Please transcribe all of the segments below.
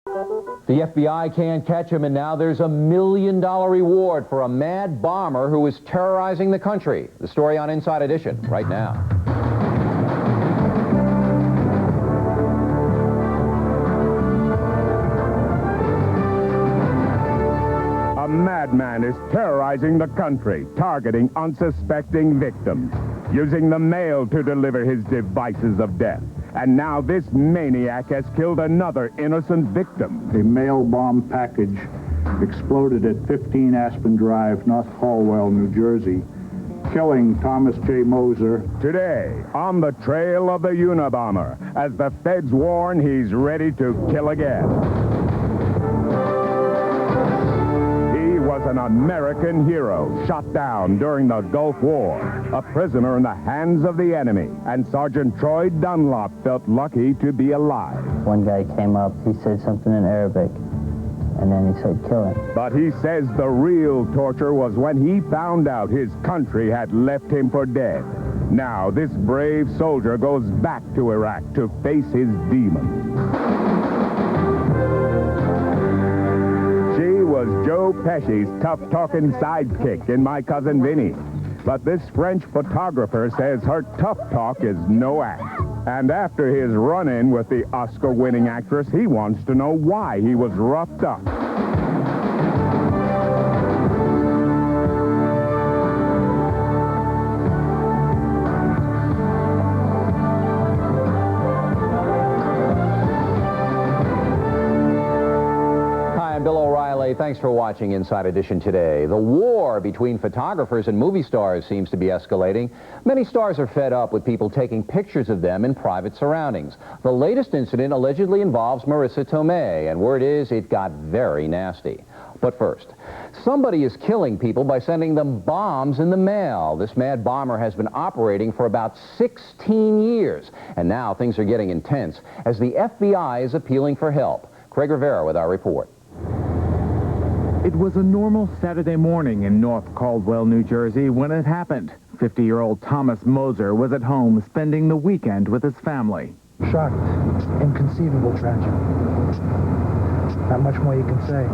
The FBI can't catch him, and now there's a $1 million reward for a mad bomber who is terrorizing the country. The story on Inside Edition right now. A madman is terrorizing the country, targeting unsuspecting victims, using the mail to deliver his devices of death. And now this maniac has killed another innocent victim. A mail bomb package exploded at 15 Aspen Drive, North Caldwell, New Jersey, killing Thomas J. Moser. Today, on the trail of the Unabomber, as the feds warn he's ready to kill again. Was an American hero shot down during the Gulf War, a prisoner in the hands of the enemy, and Sergeant Troy Dunlop felt lucky to be alive. One guy came up, he said something in Arabic, and then he said, kill him. But he says the real torture was when he found out his country had left him for dead. Now this brave soldier goes back to Iraq to face his demons. Was Joe Pesci's tough-talking sidekick in My Cousin Vinny. But this French photographer says her tough talk is no act. And after his run-in with the Oscar-winning actress, he wants to know why he was roughed up. Thanks for watching Inside Edition today. The war between photographers and movie stars seems to be escalating. Many stars are fed up with people taking pictures of them in private surroundings. The latest incident allegedly involves Marisa Tomei, and word is it got very nasty. But first, somebody is killing people by sending them bombs in the mail. This mad bomber has been operating for about 16 years, and now things are getting intense as the FBI is appealing for help. Craig Rivera with our report. It was a normal Saturday morning in North Caldwell, New Jersey when it happened. 50-year-old Thomas Moser was at home spending the weekend with his family. Shocked. Inconceivable tragedy. Not much more you can say.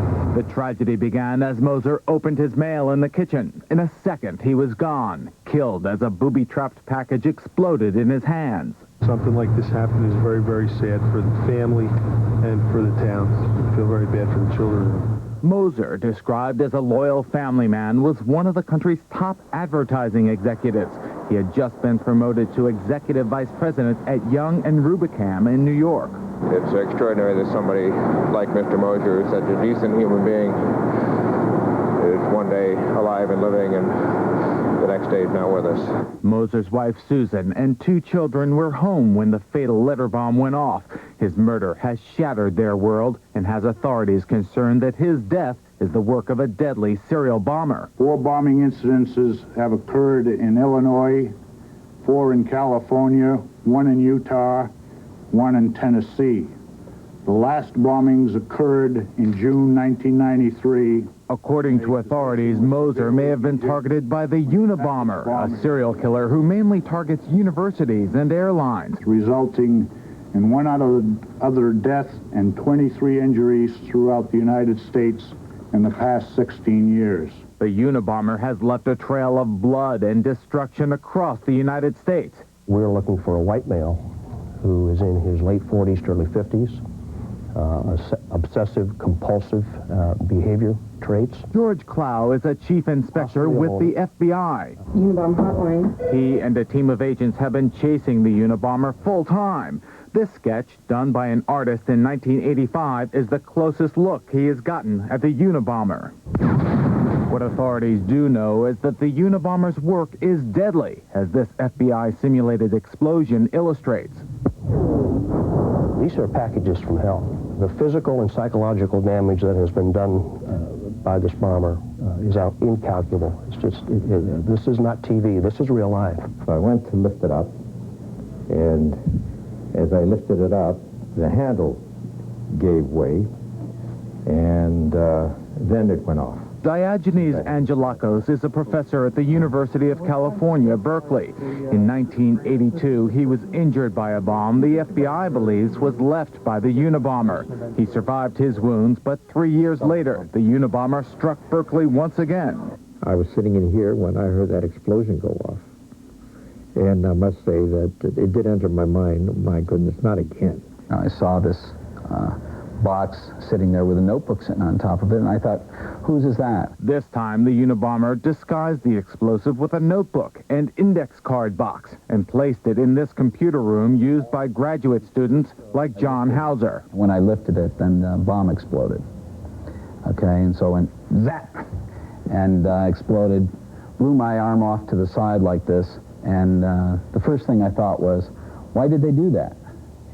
The tragedy began as Moser opened his mail in the kitchen. In a second, he was gone, killed as a booby-trapped package exploded in his hands. Something like this happened is very, very sad for the family and for the town. I feel very bad for the children. Moser, described as a loyal family man, was one of the country's top advertising executives. He had just been promoted to executive vice president at Young and Rubicam in New York. It's extraordinary that somebody like Mr. Moser, such a decent human being, is one day alive and living and the next day is not with us. Moser's wife, Susan, and 2 children were home when the fatal letter bomb went off. His murder has shattered their world and has authorities concerned that his death is the work of a deadly serial bomber. 4 bombing incidences have occurred in Illinois, 4 in California, 1 in Utah, 1 in Tennessee. The last bombings occurred in June 1993. According to authorities, Moser may have been targeted by the Unabomber, a serial killer who mainly targets universities and airlines, resulting in 1 other death and 23 injuries throughout the United States in the past 16 years. The Unabomber has left a trail of blood and destruction across the United States. We're looking for a white male who is in his late 40s to early 50s. Obsessive, compulsive behavior traits. George Clow is a chief inspector with the FBI. Unabomber hotline. He and a team of agents have been chasing the Unabomber full-time. This sketch, done by an artist in 1985, is the closest look he has gotten at the Unabomber. What authorities do know is that the Unabomber's work is deadly, as this FBI simulated explosion illustrates. These are packages from hell. The physical and psychological damage that has been done by this bomber is incalculable. It's just, this is not TV. This is real life. So I went to lift it up, and as I lifted it up, the handle gave way, and then it went off. Diogenes Angelakos is a professor at the University of California, Berkeley. In 1982, he was injured by a bomb the FBI believes was left by the Unabomber. He survived his wounds, but 3 years later, the Unabomber struck Berkeley once again. I was sitting in here when I heard that explosion go off. And I must say that it did enter my mind, my goodness, not again. I saw this box sitting there with a notebook sitting on top of it, and I thought, whose is that? This time, the Unabomber disguised the explosive with a notebook and index card box and placed it in this computer room used by graduate students like John Hauser. When I lifted it, then the bomb exploded. Okay, and so it went zap, and exploded, blew my arm off to the side like this, and the first thing I thought was, why did they do that?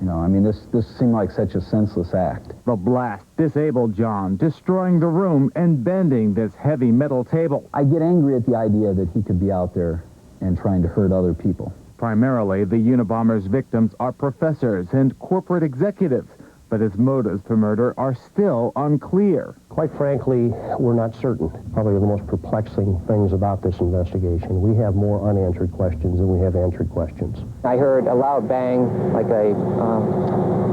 You know, I mean, this seemed like such a senseless act. The blast disabled John, destroying the room and bending this heavy metal table. I get angry at the idea that he could be out there and trying to hurt other people. Primarily, the Unabomber's victims are professors and corporate executives, but his motives for murder are still unclear. Quite frankly, we're not certain. Probably the most perplexing things about this investigation. We have more unanswered questions than we have answered questions. I heard a loud bang, like a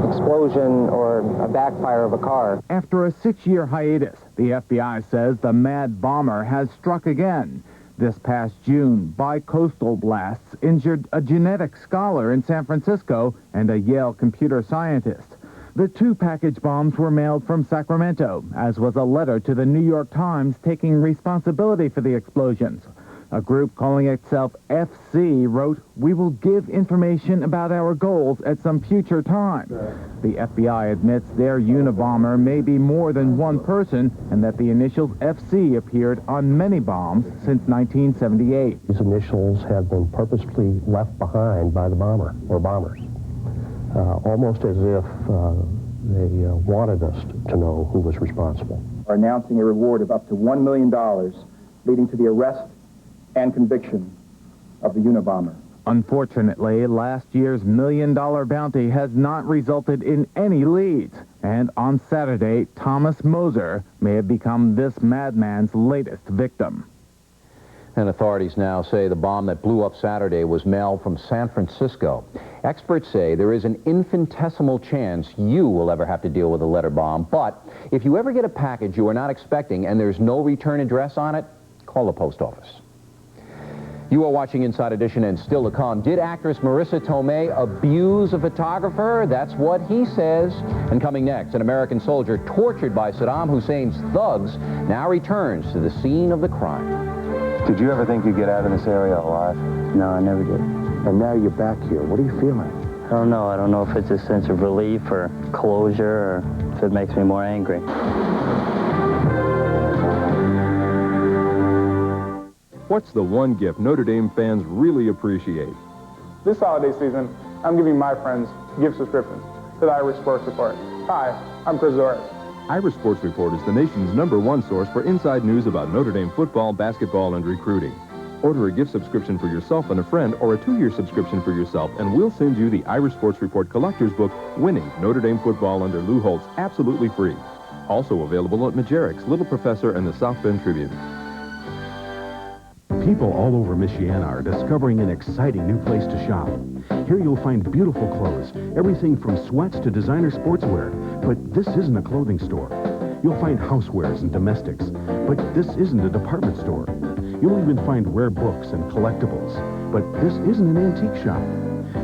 explosion or a backfire of a car. After a 6-year hiatus, the FBI says the mad bomber has struck again. This past June, bi-coastal blasts injured a genetics scholar in San Francisco and a Yale computer scientist. The 2 package bombs were mailed from Sacramento, as was a letter to the New York Times taking responsibility for the explosions. A group calling itself FC wrote, "We will give information about our goals at some future time." The FBI admits their Unabomber may be more than one person and that the initials FC appeared on many bombs since 1978. These initials have been purposely left behind by the bomber or bombers. Almost as if they wanted us to know who was responsible. Are announcing a reward of up to $1 million, leading to the arrest and conviction of the Unabomber. Unfortunately, last year's $1 million bounty has not resulted in any leads. And on Saturday, Thomas Moser may have become this madman's latest victim. And authorities now say the bomb that blew up Saturday was mailed from San Francisco. Experts say there is an infinitesimal chance you will ever have to deal with a letter bomb, but if you ever get a package you are not expecting and there's no return address on it, call the post office. You are watching Inside Edition, and still to come, did actress Marisa Tomei abuse a photographer? That's what he says. And coming next, an American soldier tortured by Saddam Hussein's thugs now returns to the scene of the crime. Did you ever think you'd get out of this area alive? No, I never did. And now you're back here. What are you feeling? I don't know. I don't know if it's a sense of relief or closure or if it makes me more angry. What's the one gift Notre Dame fans really appreciate? This holiday season, I'm giving my friends gift subscriptions to the Irish Sports Report. Hi, I'm Chris Zorich. Irish Sports Report is the nation's #1 source for inside news about Notre Dame football, basketball, and recruiting. Order a gift subscription for yourself and a friend, or a 2-year subscription for yourself, and we'll send you the Irish Sports Report collector's book, Winning Notre Dame Football under Lou Holtz, absolutely free. Also available at Majericks, Little Professor, and the South Bend Tribune. People all over Michiana are discovering an exciting new place to shop. Here you'll find beautiful clothes, everything from sweats to designer sportswear. But this isn't a clothing store. You'll find housewares and domestics, but this isn't a department store. You'll even find rare books and collectibles, but this isn't an antique shop.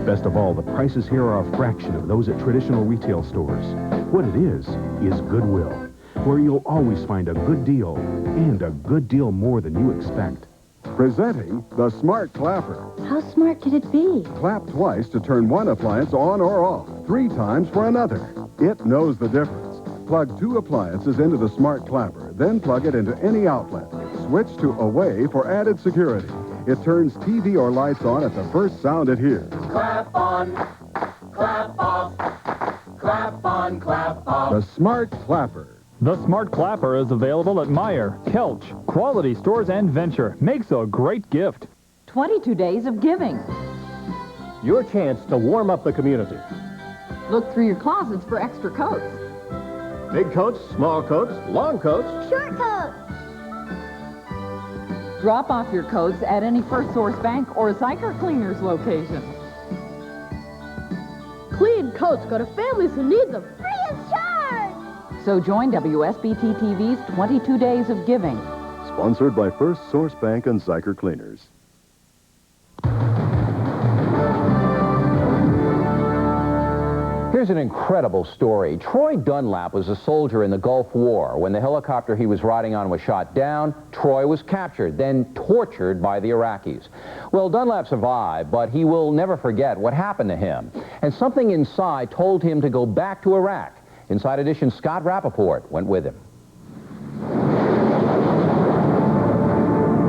Best of all, the prices here are a fraction of those at traditional retail stores. What it is Goodwill, where you'll always find a good deal, and a good deal more than you expect. Presenting the Smart Clapper. How smart could it be? Clap twice to turn one appliance on or off, 3 times for another. It knows the difference. Plug 2 appliances into the Smart Clapper, then plug it into any outlet. Switch to away for added security. It turns TV or lights on at the first sound it hears. Clap on, clap off, clap on, clap off. The Smart Clapper. The Smart Clapper is available at Meijer, Kelch, Quality Stores, and Venture. Makes a great gift. 22 days of giving. Your chance to warm up the community. Look through your closets for extra coats. Big coats, small coats, long coats. Short coats. Drop off your coats at any First Source Bank or Zyker Cleaners location. Clean coats go to families who need them. Free of charge! So join WSBT TV's 22 Days of Giving. Sponsored by First Source Bank and Zyker Cleaners. Here's an incredible story. Troy Dunlap was a soldier in the Gulf War. When the helicopter he was riding on was shot down, Troy was captured, then tortured by the Iraqis. Well, Dunlap survived, but he will never forget what happened to him. And something inside told him to go back to Iraq. Inside Edition's Scott Rappaport went with him.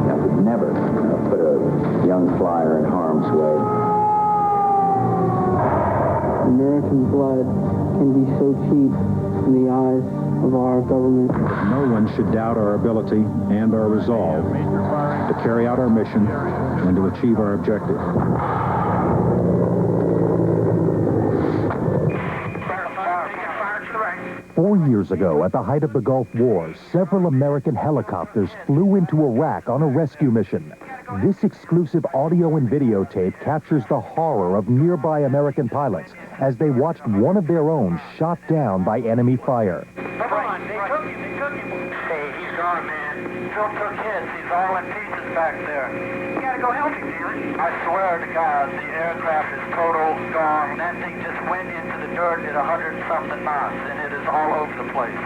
I would never put a young flyer in harm's way. American blood can be so cheap in the eyes of our government. No one should doubt our ability and our resolve to carry out our mission and to achieve our objective. 4 years ago, at the height of the Gulf War, several American helicopters flew into Iraq on a rescue mission. This exclusive audio and videotape captures the horror of nearby American pilots as they watched one of their own shot down by enemy fire. Come on, they took him. Hey, he's gone, man. Phil took his. He's all in pieces back there. You gotta go help him, Taylor. I swear to God, the aircraft is total gone. That thing just went into the dirt at 100-something knots, and it is all over the place.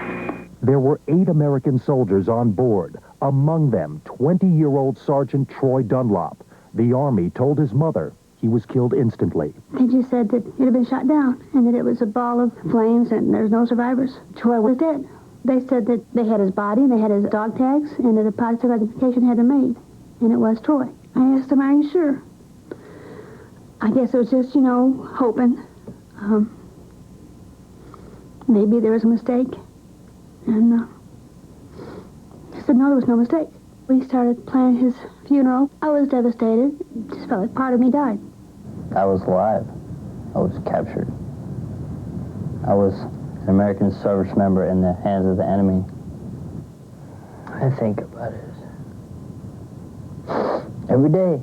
There were 8 American soldiers on board, among them 20-year-old Sergeant Troy Dunlap. The Army told his mother he was killed instantly. They just said that it had been shot down and that it was a ball of flames and there's no survivors. Troy was dead. They said that they had his body and they had his dog tags and that a positive identification had been made, and it was Troy. I asked him, "Are you sure?" I guess it was just, hoping. Maybe there was a mistake. And he said, no, there was no mistake. We started planning his funeral. I was devastated. It just felt like part of me died. I was alive. I was captured. I was an American service member in the hands of the enemy. I think about it every day.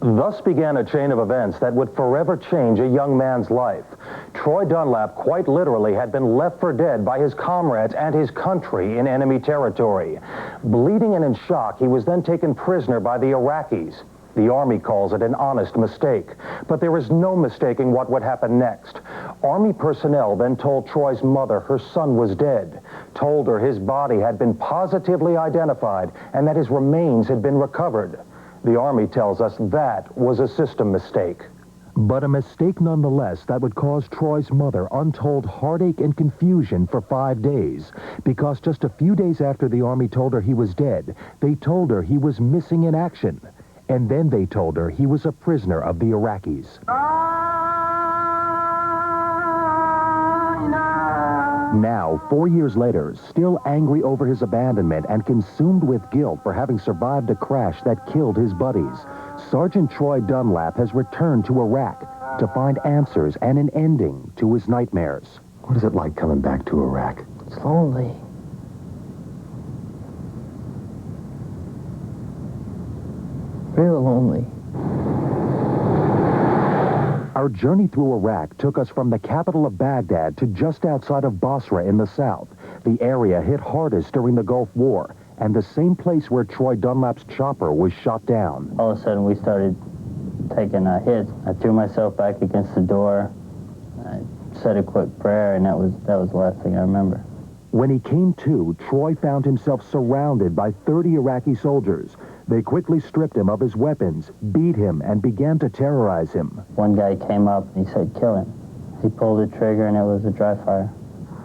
Thus began a chain of events that would forever change a young man's life. Troy Dunlap quite literally had been left for dead by his comrades and his country in enemy territory. Bleeding and in shock, he was then taken prisoner by the Iraqis. The Army calls it an honest mistake, but there is no mistaking what would happen next. Army personnel then told Troy's mother her son was dead, told her his body had been positively identified and that his remains had been recovered. The Army tells us that was a system mistake. But a mistake nonetheless that would cause Troy's mother untold heartache and confusion for 5 days, because just a few days after the Army told her he was dead, they told her he was missing in action. And then they told her he was a prisoner of the Iraqis. Now, 4 years later, still angry over his abandonment and consumed with guilt for having survived a crash that killed his buddies, Sergeant Troy Dunlap has returned to Iraq to find answers and an ending to his nightmares. What is it like coming back to Iraq? It's lonely. Real lonely. Our journey through Iraq took us from the capital of Baghdad to just outside of Basra in the south, the area hit hardest during the Gulf War, and the same place where Troy Dunlap's chopper was shot down. All of a sudden, we started taking hits. I threw myself back against the door. I said a quick prayer, and that was the last thing I remember. When he came to, Troy found himself surrounded by 30 Iraqi soldiers. They quickly stripped him of his weapons, beat him, and began to terrorize him. One guy came up and he said, "Kill him." He pulled the trigger and it was a dry fire.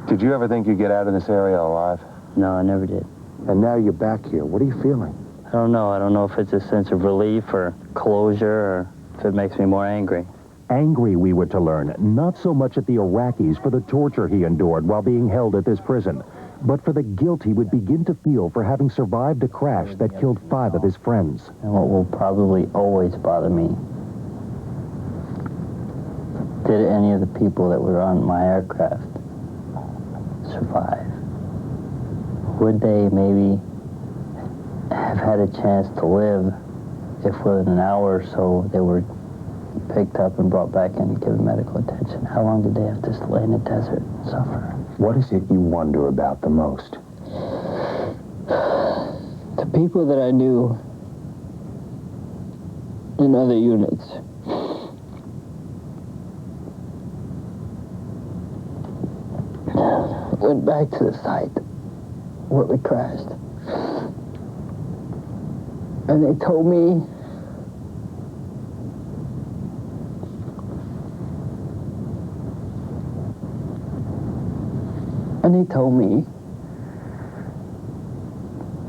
Did you ever think you'd get out of this area alive? No, I never did. And now you're back here. What are you feeling? I don't know. I don't know if it's a sense of relief or closure or if it makes me more angry. Angry, we were to learn, not so much at the Iraqis for the torture he endured while being held at this prison, but for the guilt he would begin to feel for having survived a crash that killed 5 of his friends. And what will probably always bother me, did any of the people that were on my aircraft survive? Would they maybe have had a chance to live if within an hour or so they were picked up and brought back in and given medical attention. How long did they have to lay in the desert and suffer? What is it you wonder about the most? The people that I knew in other units. Went back to the site where we crashed. And they told me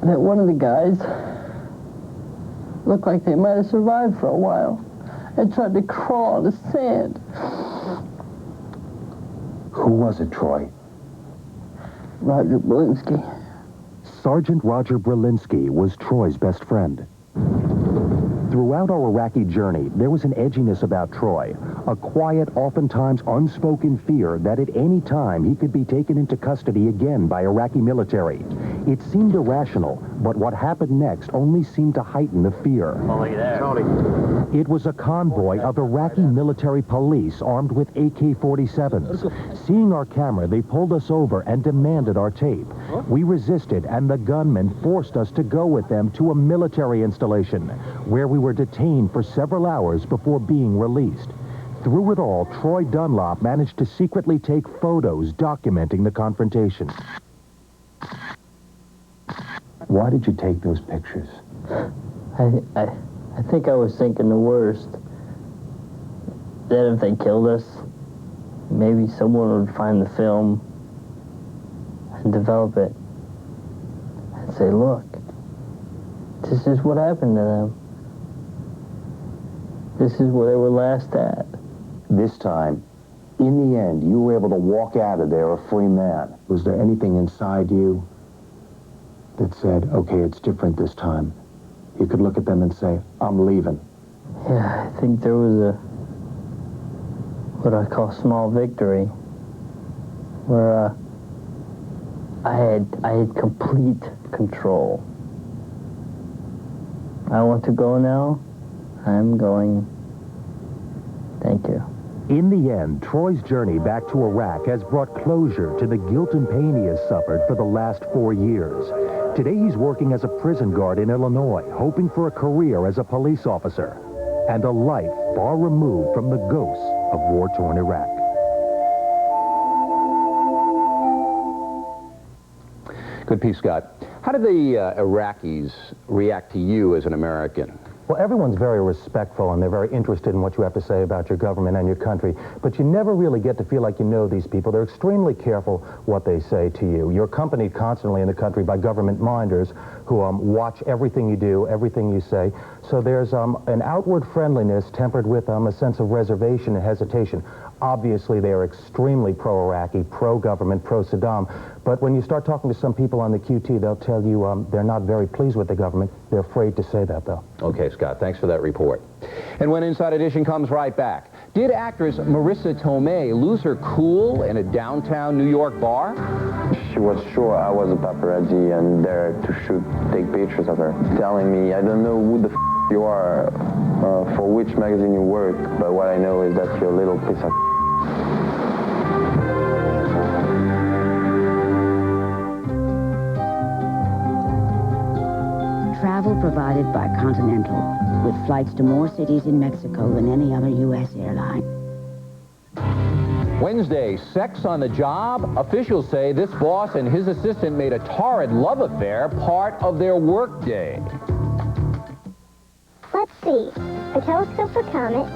that one of the guys looked like they might have survived for a while and tried to crawl on the sand. Who was it, Troy? Roger Belinsky. Sergeant Roger Brzezinski was Troy's best friend. Throughout our Iraqi journey, there was an edginess about Troy, a quiet, oftentimes unspoken fear that at any time he could be taken into custody again by Iraqi military. It seemed irrational, but what happened next only seemed to heighten the fear. Tony there. Tony. It was a convoy of Iraqi military police armed with AK-47s. Seeing our camera, they pulled us over and demanded our tape. We resisted, and the gunmen forced us to go with them to a military installation, where we were detained for several hours before being released. Through it all, Troy Dunlop managed to secretly take photos documenting the confrontation. Why did you take those pictures? I think I was thinking the worst. That if they killed us, maybe someone would find the film and develop it and say, look, this is what happened to them. This is where they were last at. This time, in the end, you were able to walk out of there a free man. Was there anything inside you that said, okay, it's different this time? You could look at them and say, I'm leaving. Yeah, I think there was what I call small victory, where I had complete control. I want to go now. I'm going. Thank you. In the end, Troy's journey back to Iraq has brought closure to the guilt and pain he has suffered for the last 4 years. Today he's working as a prison guard in Illinois, hoping for a career as a police officer and a life far removed from the ghosts of war-torn Iraq. Good piece, Scott. How did the Iraqis react to you as an American? Well, everyone's very respectful, and they're very interested in what you have to say about your government and your country, but you never really get to feel like you know these people. They're extremely careful what they say to you. You're accompanied constantly in the country by government minders who watch everything you do, everything you say. So there's an outward friendliness tempered with a sense of reservation and hesitation. Obviously, they are extremely pro-Iraqi, pro-government, pro-Saddam. But when you start talking to some people on the QT, they'll tell you they're not very pleased with the government. They're afraid to say that, though. Okay, Scott, thanks for that report. And when Inside Edition comes right back, did actress Marisa Tomei lose her cool in a downtown New York bar? She was sure I was a paparazzi and there to take pictures of her, telling me, I don't know who the you are, for which magazine you work, but what I know is that you're a little piece of Travel provided by Continental, with flights to more cities in Mexico than any other U.S. airline. Wednesday, sex on the job. Officials say this boss and his assistant made a torrid love affair part of their workday. Let's see. A telescope for Comet,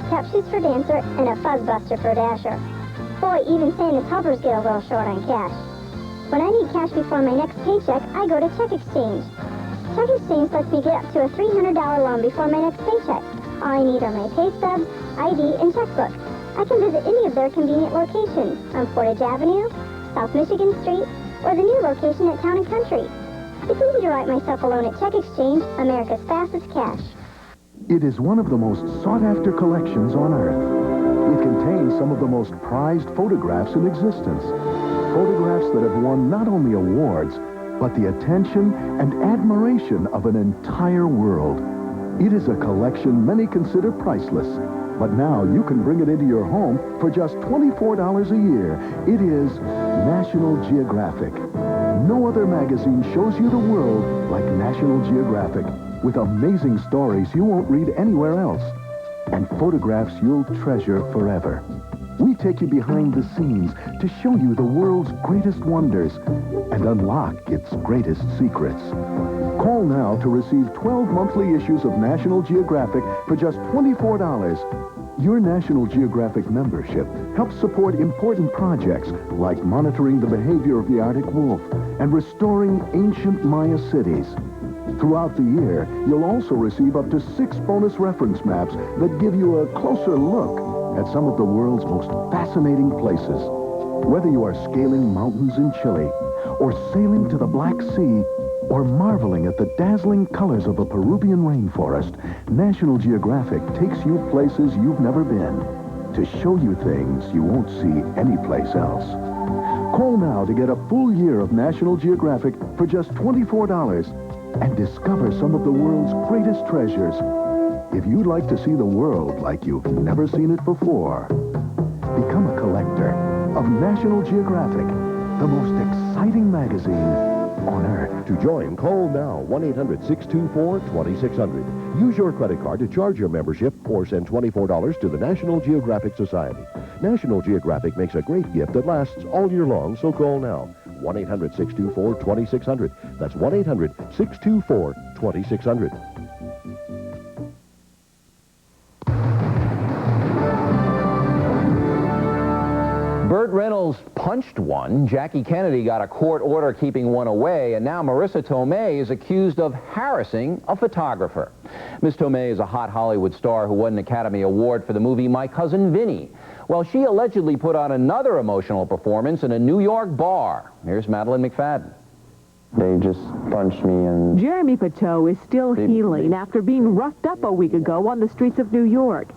capsules for Dancer, and a fuzzbuster for Dasher. Boy, even Santa's helpers get a little short on cash. When I need cash before my next paycheck, I go to Check Exchange. Check Exchange lets me get up to a $300 loan before my next paycheck. All I need are my pay stubs, ID, and checkbook. I can visit any of their convenient locations on Portage Avenue, South Michigan Street, or the new location at Town & Country. It's easy to write myself a loan at Check Exchange, America's fastest cash. It is one of the most sought-after collections on Earth. It contains some of the most prized photographs in existence. Photographs that have won not only awards, but the attention and admiration of an entire world. It is a collection many consider priceless, but now you can bring it into your home for just $24 a year. It is National Geographic. No other magazine shows you the world like National Geographic, with amazing stories you won't read anywhere else, and photographs you'll treasure forever. We take you behind the scenes to show you the world's greatest wonders and unlock its greatest secrets. Call now to receive 12 monthly issues of National Geographic for just $24. Your National Geographic membership helps support important projects like monitoring the behavior of the Arctic wolf and restoring ancient Maya cities. Throughout the year, you'll also receive up to 6 bonus reference maps that give you a closer look at some of the world's most fascinating places. Whether you are scaling mountains in Chile, or sailing to the Black Sea, or marveling at the dazzling colors of a Peruvian rainforest, National Geographic takes you places you've never been to show you things you won't see anyplace else. Call now to get a full year of National Geographic for just $24 and discover some of the world's greatest treasures. If you'd like to see the world like you've never seen it before, become a collector of National Geographic, the most exciting magazine on Earth. To join, call now, 1-800-624-2600. Use your credit card to charge your membership or send $24 to the National Geographic Society. National Geographic makes a great gift that lasts all year long, so call now. 1-800-624-2600. That's 1-800-624-2600. Burt Reynolds punched one. Jackie Kennedy got a court order keeping one away, and now Marisa Tomei is accused of harassing a photographer. Miss Tomei is a hot Hollywood star who won an Academy Award for the movie My Cousin Vinny. Well, she allegedly put on another emotional performance in a New York bar. Here's Madeline McFadden. They just punched me and... Jeremy Pateau is still healing after being roughed up a week ago on the streets of New York.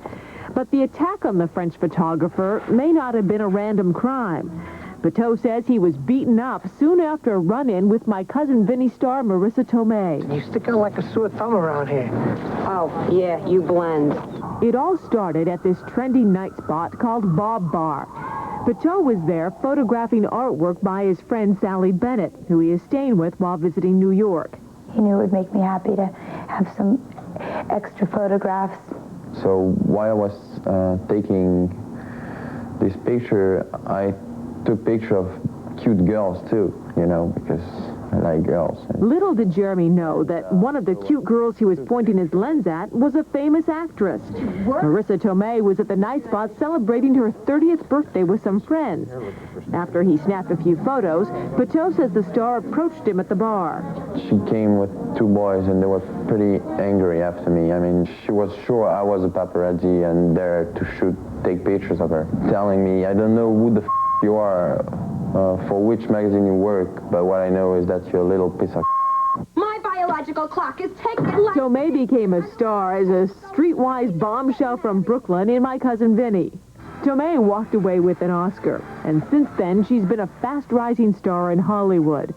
But the attack on the French photographer may not have been a random crime. Pateau says he was beaten up soon after a run-in with My Cousin Vinny star Marisa Tomei. You stick out like a sore thumb around here. Oh, yeah, you blend. It all started at this trendy night spot called Bob Bar. Pateau was there photographing artwork by his friend Sally Bennett, who he is staying with while visiting New York. He knew it would make me happy to have some extra photographs. So while I was taking this picture, I took picture of cute girls too, you know, because I like girls. Little did Jeremy know that one of the cute girls he was pointing his lens at was a famous actress. Marisa Tomei was at the night spot celebrating her 30th birthday with some friends. After he snapped a few photos, Pateau says the star approached him at the bar. She came with 2 boys and they were pretty angry after me. I mean, she was sure I was a paparazzi and there to take pictures of her, telling me, I don't know who the you are, for which magazine you work, but what I know is that you're a little piece of My biological clock is taking Tomei became a star as a streetwise bombshell from Brooklyn in My Cousin Vinny. Tomei walked away with an Oscar, and since then she's been a fast-rising star in Hollywood.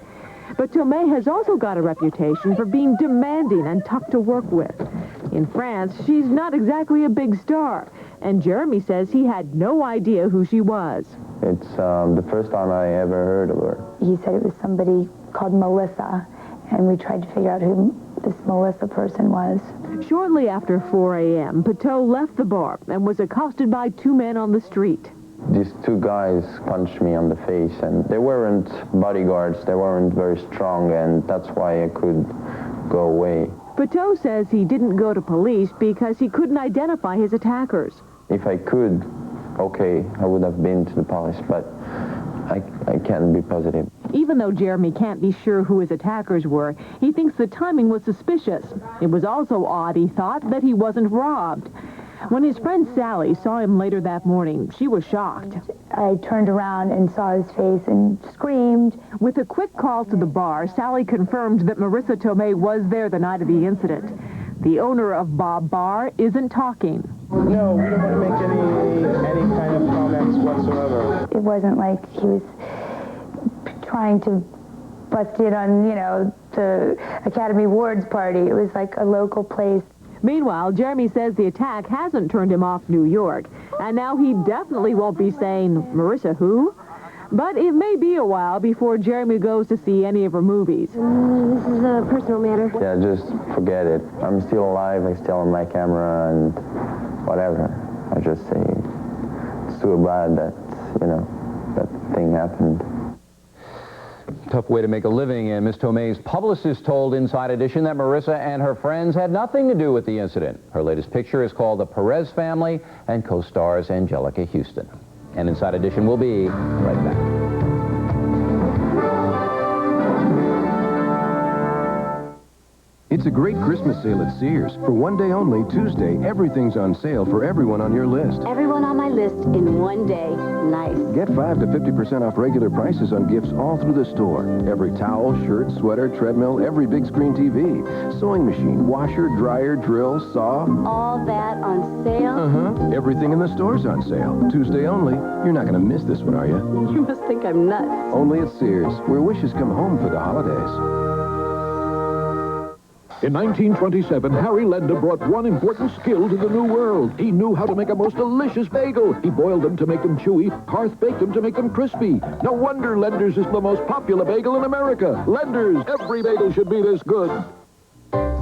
But Tomei has also got a reputation for being demanding and tough to work with. In France, she's not exactly a big star, and Jeremy says he had no idea who she was. It's the first time I ever heard of her. He said it was somebody called Melissa, and we tried to figure out who this Melissa person was. Shortly after 4 a.m., Pateau left the bar and was accosted by 2 men on the street. These 2 guys punched me on the face, and they weren't bodyguards, they weren't very strong, and that's why I could go away. Pateau says he didn't go to police because he couldn't identify his attackers. If I could, okay, I would have been to the police, but I can't be positive. Even though Jeremy can't be sure who his attackers were, he thinks the timing was suspicious. It was also odd, he thought, that he wasn't robbed. When his friend Sally saw him later that morning, she was shocked. I turned around and saw his face and screamed. With a quick call to the bar, Sally confirmed that Marisa Tomei was there the night of the incident. The owner of Bob Bar isn't talking. No, we don't want to make any kind of comments whatsoever. It wasn't like he was trying to busted in on, you know, the Academy Awards party. It was like a local place. Meanwhile, Jeremy says the attack hasn't turned him off New York. And now he definitely won't be saying, Marisa who? But it may be a while before Jeremy goes to see any of her movies. This is a personal matter. Yeah, just forget it. I'm still alive, I still have my camera, and whatever. I just say it's too bad that, you know, that thing happened. Tough way to make a living, and Ms. Tomei's publicist told Inside Edition that Marisa and her friends had nothing to do with the incident. Her latest picture is called The Perez Family and co-stars Angelica Houston. And Inside Edition will be right back. It's a great Christmas sale at Sears. For one day only, Tuesday, everything's on sale for everyone on your list. Everyone on my list in one day. Nice. Get 5 to 50% off regular prices on gifts all through the store. Every towel, shirt, sweater, treadmill, every big screen TV, sewing machine, washer, dryer, drill, saw. All that on sale? Uh-huh. Everything in the store's on sale. Tuesday only. You're not going to miss this one, are you? You must think I'm nuts. Only at Sears, where wishes come home for the holidays. In 1927, Harry Lender brought one important skill to the new world. He knew how to make a most delicious bagel. He boiled them to make them chewy, hearth-baked them to make them crispy. No wonder Lender's is the most popular bagel in America. Lender's, every bagel should be this good.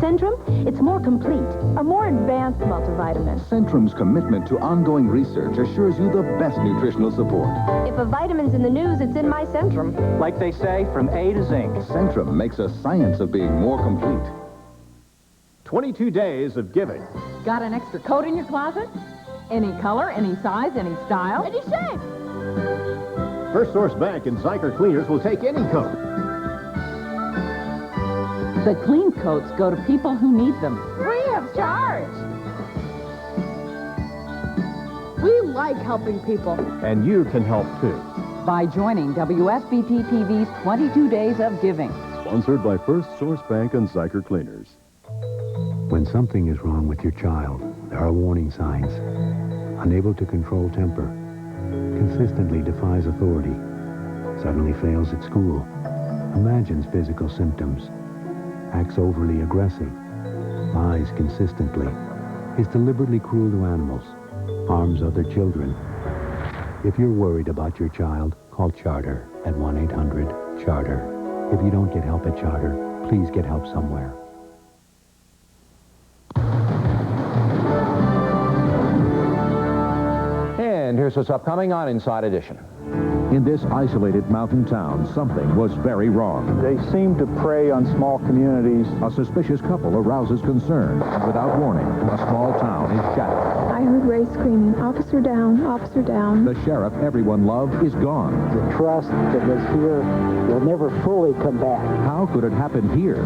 Centrum, it's more complete. A more advanced multivitamin. Centrum's commitment to ongoing research assures you the best nutritional support. If a vitamin's in the news, it's in my Centrum. Like they say, from A to Zinc. Centrum makes a science of being more complete. 22 days of giving. Got an extra coat in your closet? Any color, any size, any style? Any shape. First Source Bank and Zyker Cleaners will take any coat. The clean coats go to people who need them. Free of charge. We like helping people. And you can help too. By joining WSBT TV's 22 Days of Giving. Sponsored by First Source Bank and Zyker Cleaners. When something is wrong with your child, there are warning signs. Unable to control temper, consistently defies authority, suddenly fails at school, imagines physical symptoms, acts overly aggressive, lies consistently, is deliberately cruel to animals, harms other children. If you're worried about your child, call Charter at 1-800-CHARTER. If you don't get help at Charter, please get help somewhere. And here's what's upcoming on Inside Edition. In this isolated mountain town, something was very wrong. They seem to prey on small communities. A suspicious couple arouses concern, and without warning, a small town is shattered. I heard Ray screaming, "Officer down, officer down." The sheriff everyone loved is gone. The trust that was here will never fully come back. How could it happen here?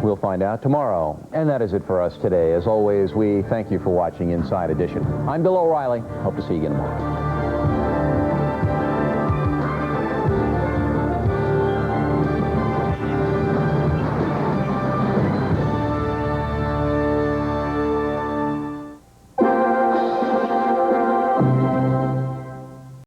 We'll find out tomorrow. And that is it for us today. As always, we thank you for watching Inside Edition. I'm Bill O'Reilly. Hope to see you again tomorrow.